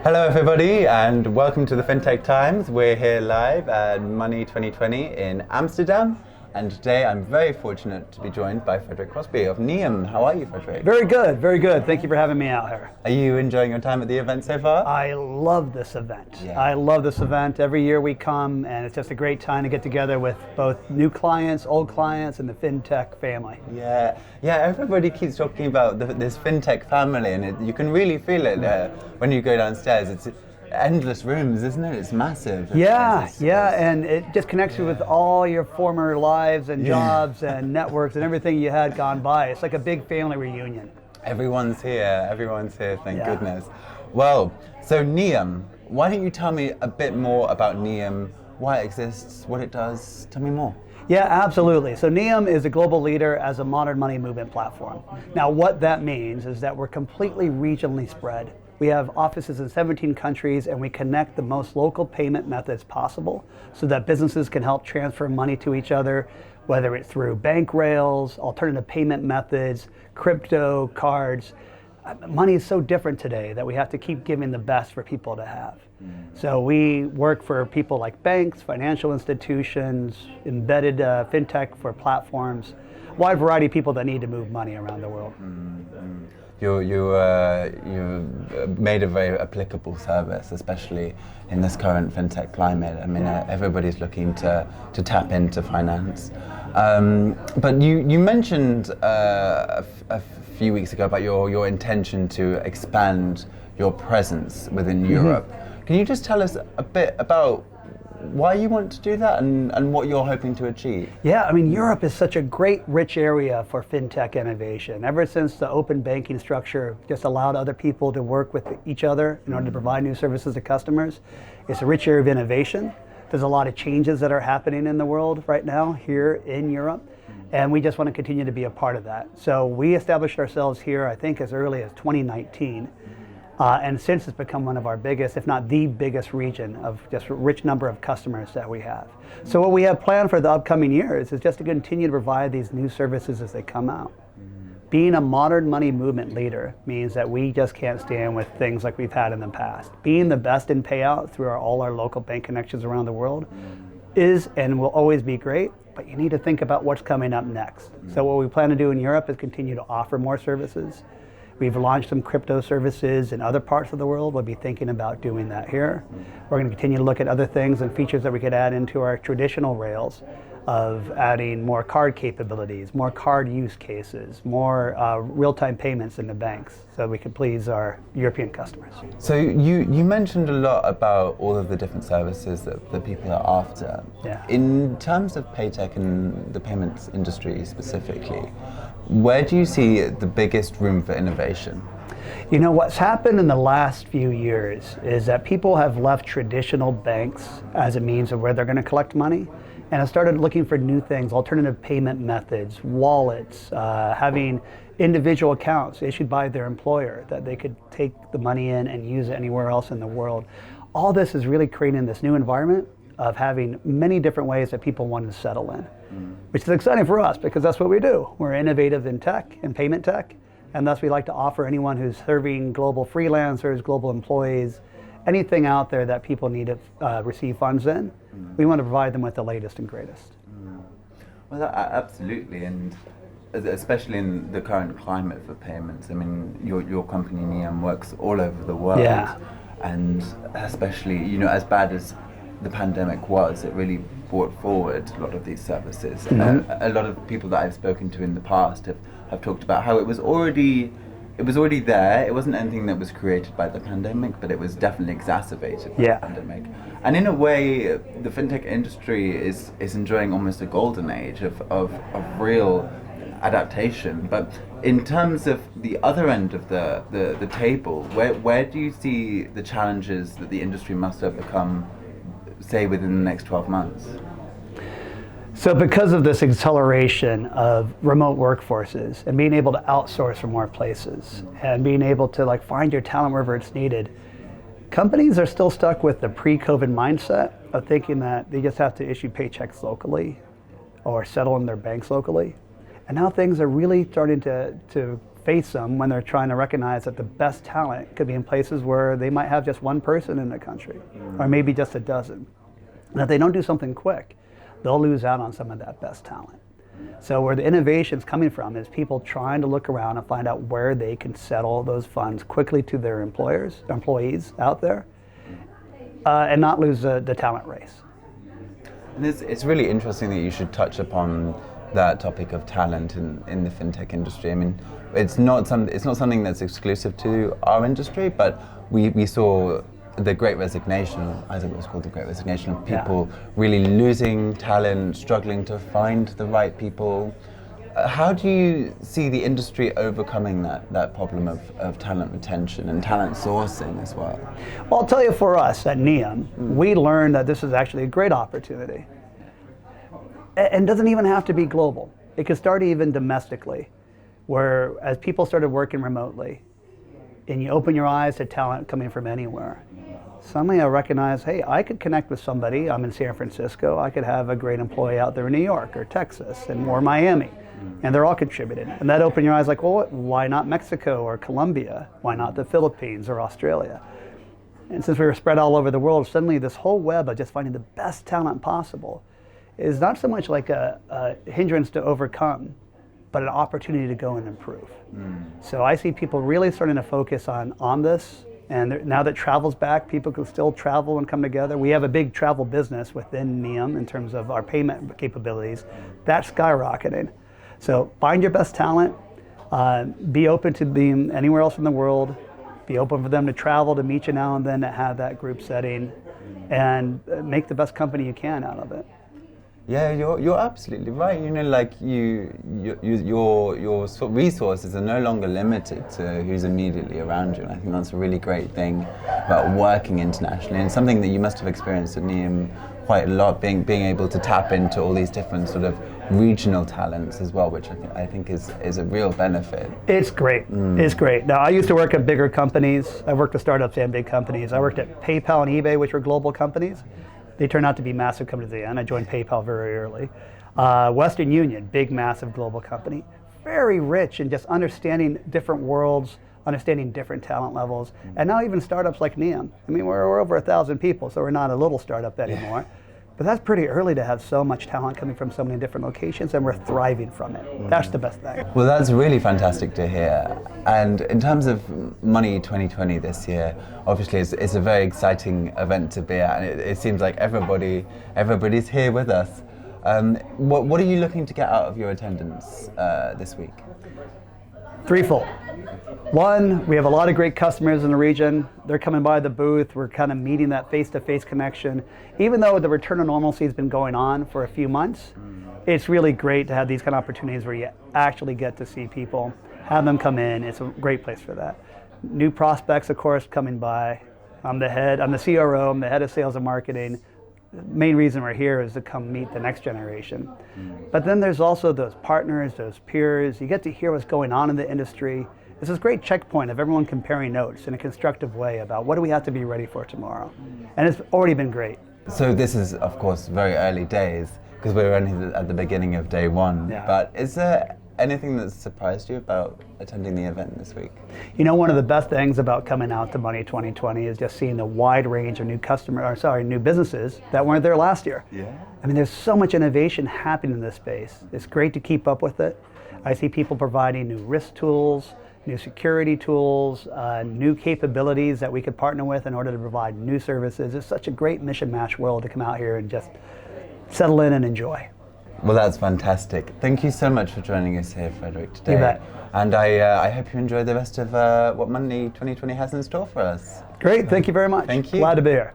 Hello everybody and welcome to the FinTech Times. We're here live at Money 2020 in Amsterdam, and today I'm very fortunate to be joined by Frederick Crosby of NIUM. How are you, Frederick? Very good, very good. Thank you for having me out here. Are you enjoying your time at the event so far? I love this event. Yeah. I love this event. Every year we come and it's just a great time to get together with both new clients, old clients, and the FinTech family. Yeah, everybody keeps talking about this FinTech family, and you can really feel it when you go downstairs. It's endless rooms, isn't it? It's massive. And it just connects you with all your former lives and jobs and networks and everything you had gone by. It's like a big family reunion. Everyone's here, thank goodness. Well, so NIUM, why don't you tell me a bit more about NIUM, why it exists, what it does? Tell me more. Yeah, absolutely. So NIUM is a global leader as a modern money movement platform. Now what that means is that we're completely regionally spread. We have offices in 17 countries, and we connect the most local payment methods possible so that businesses can help transfer money to each other, whether it's through bank rails, alternative payment methods, crypto, cards. Money is so different today that we have to keep giving the best for people to have. So we work for people like banks, financial institutions, embedded fintech for platforms, a wide variety of people that need to move money around the world. You made a very applicable service, especially in this current fintech climate. I mean, everybody's looking to tap into finance. But you mentioned a few weeks ago about your intention to expand your presence within Europe. Can you just tell us a bit about why you want to do that and what you're hoping to achieve? Yeah, I mean, Europe is such a great, rich area for fintech innovation. Ever since the open banking structure just allowed other people to work with each other in order to provide new services to customers, it's a rich area of innovation. There's a lot of changes that are happening in the world right now here in Europe, and we just want to continue to be a part of that. So we established ourselves here, I think, as early as 2019. And since it's become one of our biggest, if not the biggest region of just a rich number of customers that we have. So what we have planned for the upcoming years is just to continue to provide these new services as they come out. Being a modern money movement leader means that we just can't stand with things like we've had in the past. Being the best in payout through all our local bank connections around the world is and will always be great, but you need to think about what's coming up next. So what we plan to do in Europe is continue to offer more services. We've launched some crypto services in other parts of the world. We'll be thinking about doing that here. We're going to continue to look at other things and features that we could add into our traditional rails of adding more card capabilities, more card use cases, more real-time payments into banks so we can please our European customers. So you mentioned a lot about all of the different services that people are after. Yeah. In terms of paytech and the payments industry specifically, where do you see the biggest room for innovation? You know, what's happened in the last few years is that people have left traditional banks as a means of where they're going to collect money and have started looking for new things, alternative payment methods, wallets, having individual accounts issued by their employer that they could take the money in and use it anywhere else in the world. All this is really creating this new environment of having many different ways that people want to settle in, which is exciting for us because that's what we do. We're innovative in tech and payment tech, and thus we like to offer anyone who's serving global freelancers, global employees, anything out there that people need to receive funds in. We want to provide them with the latest and greatest. Well, absolutely, and especially in the current climate for payments. I mean, your company NIUM works all over the world, and especially, you know, as bad as the pandemic was, it really brought forward a lot of these services. A lot of people that I've spoken to in the past have talked about how it was already there. It wasn't anything that was created by the pandemic, but it was definitely exacerbated by the pandemic. And in a way, the fintech industry is enjoying almost a golden age of real adaptation. But in terms of the other end of the table, where do you see the challenges that the industry must overcome, say, within the next 12 months? So because of this acceleration of remote workforces and being able to outsource from more places and being able to find your talent wherever it's needed, companies are still stuck with the pre-COVID mindset of thinking that they just have to issue paychecks locally or settle in their banks locally. And now things are really starting to face them when they're trying to recognize that the best talent could be in places where they might have just one person in the country, or maybe just a dozen. And if they don't do something quick, they'll lose out on some of that best talent. So where the innovation's coming from is people trying to look around and find out where they can settle those funds quickly to their employees out there, and not lose the talent race. And it's really interesting that you should touch upon that topic of talent in the fintech industry. I mean, it's not something that's exclusive to our industry, but we saw the Great Resignation, I think it was called the Great Resignation, of people really losing talent, struggling to find the right people. How do you see the industry overcoming that problem of talent retention and talent sourcing as well? Well, I'll tell you, for us at NIUM, we learned that this is actually a great opportunity. And doesn't even have to be global. It could start even domestically, where as people started working remotely, and you open your eyes to talent coming from anywhere, suddenly I recognize, hey, I could connect with somebody. I'm in San Francisco. I could have a great employee out there in New York or Texas or Miami, and they're all contributing. And that opened your eyes like, well, why not Mexico or Colombia? Why not the Philippines or Australia? And since we were spread all over the world, suddenly this whole web of just finding the best talent possible is not so much like a hindrance to overcome, but an opportunity to go and improve. So I see people really starting to focus on this, and now that travel's back, people can still travel and come together. We have a big travel business within NIUM in terms of our payment capabilities. That's skyrocketing. So find your best talent, be open to being anywhere else in the world, be open for them to travel, to meet you now and then, to have that group setting, and make the best company you can out of it. Yeah, you're absolutely right. You know, like your sort of resources are no longer limited to who's immediately around you. And I think that's a really great thing about working internationally, and something that you must have experienced at NIUM quite a lot, being able to tap into all these different sort of regional talents as well, which I think is a real benefit. It's great. It's great. Now, I used to work at bigger companies. I worked at startups and big companies. I worked at PayPal and eBay, which were global companies. They turned out to be massive companies at the end. I joined PayPal very early. Western Union, big, massive global company. Very rich in just understanding different worlds, understanding different talent levels. And now even startups like NIUM. I mean, we're over 1,000 people, so we're not a little startup anymore. But that's pretty early to have so much talent coming from so many different locations, and we're thriving from it. That's the best thing. Well, that's really fantastic to hear. And in terms of Money 2020 this year, obviously it's a very exciting event to be at, and it seems like everybody's here with us. What are you looking to get out of your attendance this week? Threefold. One, we have a lot of great customers in the region. They're coming by the booth. We're kind of meeting that face-to-face connection. Even though the return to normalcy has been going on for a few months, it's really great to have these kind of opportunities where you actually get to see people, have them come in. It's a great place for that. New prospects, of course, coming by. I'm the CRO, I'm the head of sales and marketing. The main reason we're here is to come meet the next generation. But then there's also those partners, those peers. You get to hear what's going on in the industry. It's this great checkpoint of everyone comparing notes in a constructive way about what do we have to be ready for tomorrow. And it's already been great. So this is, of course, very early days, because we're only at the beginning of day one. Yeah. But is there anything that's surprised you about attending the event this week? You know, one of the best things about coming out to Money 2020 is just seeing the wide range of new businesses that weren't there last year. Yeah. I mean, there's so much innovation happening in this space. It's great to keep up with it. I see people providing new risk tools, new security tools, new capabilities that we could partner with in order to provide new services. It's such a great mission-match world to come out here and just settle in and enjoy. Well, that's fantastic. Thank you so much for joining us here, Frederick, today. You bet. And I hope you enjoy the rest of what Money 2020 has in store for us. Great, thank you very much. Thank you. Glad to be here.